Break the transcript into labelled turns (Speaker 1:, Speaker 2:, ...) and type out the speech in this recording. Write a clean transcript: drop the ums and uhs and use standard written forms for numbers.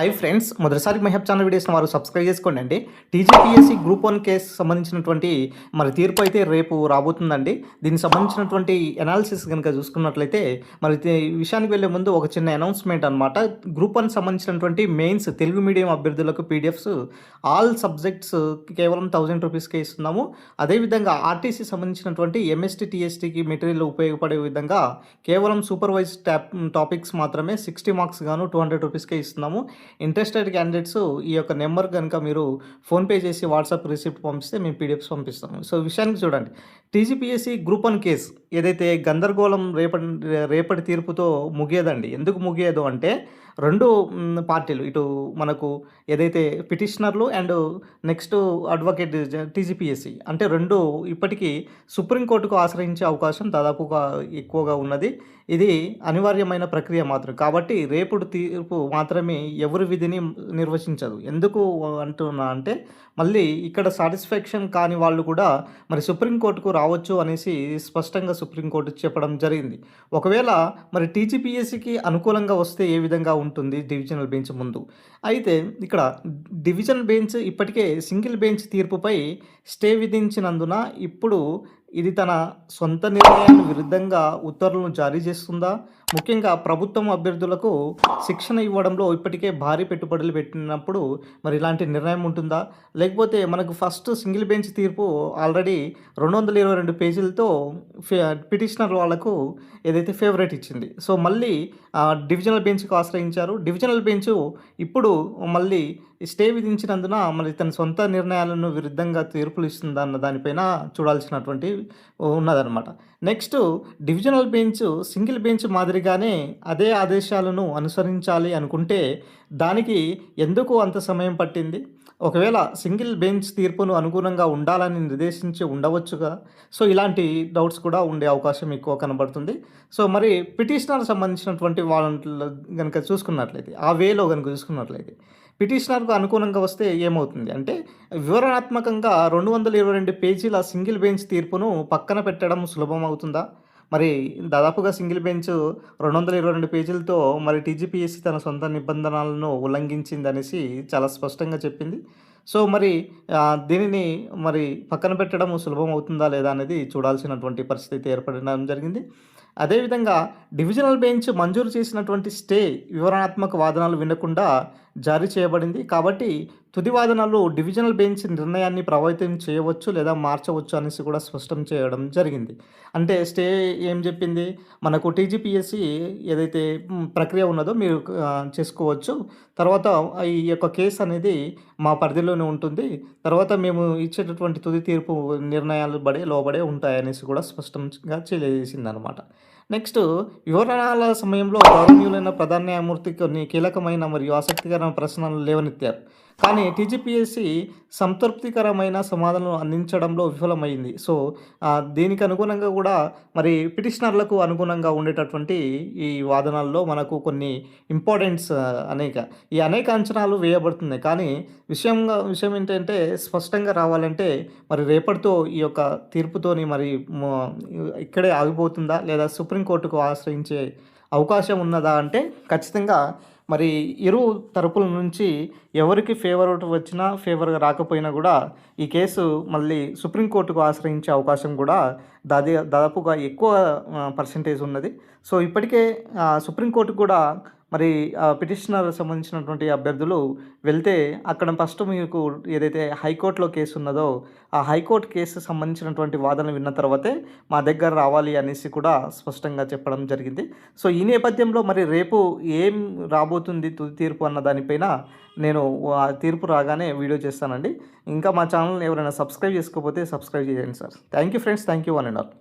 Speaker 1: Hi friends, మొదటిసారి my hub channel వీడియోస్ని వారు సబ్స్క్రైబ్ చేసుకోండి అండి. టీజీపీఎస్సీ గ్రూప్ 1 కేసు సంబంధించినటువంటి తీర్పు అయితే రేపు రాబోతుందండి. దీనికి సంబంధించినటువంటి అనాలిసిస్ కనుక చూసుకున్నట్లయితే ఈ విషయానికి వెళ్ళే ముందు ఒక చిన్న అనౌన్స్మెంట్ అనమాట. గ్రూప్ 1 సంబంధించినటువంటి మెయిన్స్ తెలుగు మీడియం అభ్యర్థులకు పీడిఎఫ్స్ ఆల్ సబ్జెక్ట్స్ కేవలం 1000 రూపీస్కే ఇస్తున్నాము. అదేవిధంగా ఆర్టీసీ సంబంధించినటువంటి ఎంఎస్టీ టీఎస్టీకి మెటీరియల్ ఉపయోగపడే విధంగా కేవలం సూపర్వైజ్ టాపిక్స్ మాత్రమే 60 మార్క్స్ గాను 200 రూపీస్కే ఇస్తున్నాము. ఇంట్రెస్టెడ్ క్యాండిడేట్స్ ఈ యొక్క నెంబర్ కనుక మీరు ఫోన్పే చేసి వాట్సాప్ రిసిప్ట్ పంపిస్తే మేము పీడిఎఫ్స్ పంపిస్తాము. సో విషయానికి చూడండి, టీజీపీఎస్సీ గ్రూప్ 1 కేసు ఏదైతే గందరగోళం రేపటి తీర్పుతో ముగియదండి. ఎందుకు ముగియదు అంటే రెండు పార్టీలు, ఇటు మనకు ఏదైతే పిటిషనర్లు అండ్ నెక్స్ట్ అడ్వకేట్ టీజీపీఎస్సీ అంటే రెండు ఇప్పటికీ సుప్రీంకోర్టుకు ఆశ్రయించే అవకాశం దాదాపుగా ఎక్కువగా ఉన్నది. ఇది అనివార్యమైన ప్రక్రియ మాత్రం కాబట్టి రేపుడు తీర్పు మాత్రమే ఎవరి విధిని నిర్వచించదు. ఎందుకు అంటున్నా అంటే మళ్ళీ ఇక్కడ సాటిస్ఫాక్షన్ కాని వాళ్ళు కూడా సుప్రీంకోర్టుకు రావచ్చు అనేసి స్పష్టంగా సుప్రీంకోర్టు చెప్పడం జరిగింది. ఒకవేళ టీజీపీఎస్సీకి అనుకూలంగా వస్తే ఏ విధంగా ఉంటుంది డివిజనల్ బెంచ్ ముందు. అయితే ఇక్కడ డివిజనల్ బెంచ్ ఇప్పటికే సింగిల్ బెంచ్ తీర్పుపై స్టే విధించినందున ఇప్పుడు ఇది తన సొంత నిర్ణయానికి విరుద్ధంగా ఉత్తర్వులను జారీ చేస్తుందా? ముఖ్యంగా ప్రభుత్వం అభ్యర్థులకు శిక్షణ ఇవ్వడంలో ఇప్పటికే భారీ పెట్టుబడులు పెట్టినప్పుడు ఇలాంటి నిర్ణయం ఉంటుందా? లేకపోతే మనకు ఫస్ట్ సింగిల్ బెంచ్ తీర్పు ఆల్రెడీ 222 పేజీలతో పిటిషనర్ వాళ్ళకు ఏదైతే ఫేవరెట్ ఇచ్చింది. సో మళ్ళీ డివిజనల్ బెంచ్కు ఆశ్రయించారు. డివిజనల్ బెంచ్ ఇప్పుడు మళ్ళీ స్టే విధించినందున తన సొంత నిర్ణయాలను విరుద్ధంగా తీర్పులు ఇస్తుందా అన్న దానిపైన చూడాల్సినటువంటి ఉన్నదన్నమాట. Next, divisional bench single bench మాదిరిగానే అదే ఆదేశాలను అనుసరించాలి అనుకుంటే దానికి ఎందుకు అంత సమయం పట్టింది? ఒకవేళ సింగిల్ బెంచ్ తీర్పును అనుగుణంగా ఉండాలని నిర్దేశించి ఉండవచ్చుగా. సో ఇలాంటి డౌట్స్ కూడా ఉండే అవకాశం ఎక్కువ కనబడుతుంది. సో పిటిషనర్ సంబంధించినటువంటి వాళ్ళ కనుక చూసుకున్నట్లయితే ఆ వేలో కనుక చూసుకున్నట్లయితే పిటిషనర్కు అనుకూలంగా వస్తే ఏమవుతుంది అంటే వివరణాత్మకంగా 222 పేజీల సింగిల్ బెంచ్ తీర్పును పక్కన పెట్టడం సులభం అవుతుందా? దాదాపుగా సింగిల్ బెంచ్ 222 పేజీలతో టీజీపీఎస్సీ తన సొంత నిబంధనలను ఉల్లంఘించిందనేసి చాలా స్పష్టంగా చెప్పింది. సో దీనిని పక్కన పెట్టడం సులభం అవుతుందా లేదా అనేది చూడాల్సినటువంటి పరిస్థితి ఏర్పడడం జరిగింది. అదేవిధంగా డివిజనల్ బెంచ్ మంజూరు చేసినటువంటి స్టే వివరణాత్మక వాదనలు వినకుండా జారీ చేయబడింది. కాబట్టి తుది వాదనలు డివిజనల్ బెంచ్ నిర్ణయాన్ని ప్రభావితం చేయవచ్చు లేదా మార్చవచ్చు అనేసి కూడా స్పష్టం చేయడం జరిగింది. అంటే స్టే ఏం చెప్పింది, మనకు టీజీపీఎస్సీ ఏదైతే ప్రక్రియ ఉన్నదో మీరు చేసుకోవచ్చు, తర్వాత ఈ యొక్క కేసు అనేది మా పరిధిలోనే ఉంటుంది, తర్వాత మేము ఇచ్చేటటువంటి తుది తీర్పు నిర్ణయాలు లోబడే ఉంటాయనేసి కూడా స్పష్టంగా తెలియజేసింది అనమాట. నెక్స్ట్, వివరణల సమయంలో గౌరవనీయులైన ప్రధాన న్యాయమూర్తి కొన్ని కీలకమైన మరియు ఆసక్తికరమైన ప్రశ్నలు లేవనెత్తారు. కానీ టీజీపీఎస్సీ సంతృప్తికరమైన సమాధానం అందించడంలో విఫలమైంది. సో దీనికి అనుగుణంగా కూడా పిటిషనర్లకు అనుగుణంగా ఉండేటటువంటి ఈ వాదనల్లో మనకు కొన్ని ఇంపార్టెంట్స్ అనేక అంచనాలు వేయబడుతున్నాయి. కానీ విషయం ఏంటంటే స్పష్టంగా రావాలంటే రేపటితో ఈ యొక్క తీర్పుతోని ఇక్కడే ఆగిపోతుందా లేదా సుప్రీంకోర్టుకు ఆశ్రయించే అవకాశం ఉన్నదా అంటే ఖచ్చితంగా ఇరు తరపుల నుంచి ఎవరికి ఫేవర్ వచ్చినా ఫేవర్గా రాకపోయినా కూడా ఈ కేసు మళ్ళీ సుప్రీంకోర్టుకు ఆశ్రయించే అవకాశం కూడా దాదాపుగా ఎక్కువ పర్సెంటేజ్ ఉన్నది. సో ఇప్పటికే సుప్రీంకోర్టు కూడా పిటిషనర్ సంబంధించినటువంటి అభ్యర్థులు వెళ్తే అక్కడ ఫస్ట్ మీకు ఏదైతే హైకోర్టులో కేసు ఉన్నదో ఆ హైకోర్టు కేసు సంబంధించినటువంటి వాదనలు విన్న తర్వాతే మా దగ్గర రావాలి అనేసి కూడా స్పష్టంగా చెప్పడం జరిగింది. సో ఈ నేపథ్యంలో రేపు ఏం రాబోతుంది తుది తీర్పు అన్న దానిపైన నేను ఆ తీర్పు రాగానే వీడియో చేస్తానండి. ఇంకా మా ఛానల్ని ఎవరైనా సబ్స్క్రైబ్ చేసుకోకపోతే సబ్స్క్రైబ్ చేయండి sir. Thank you friends, thank you one and all.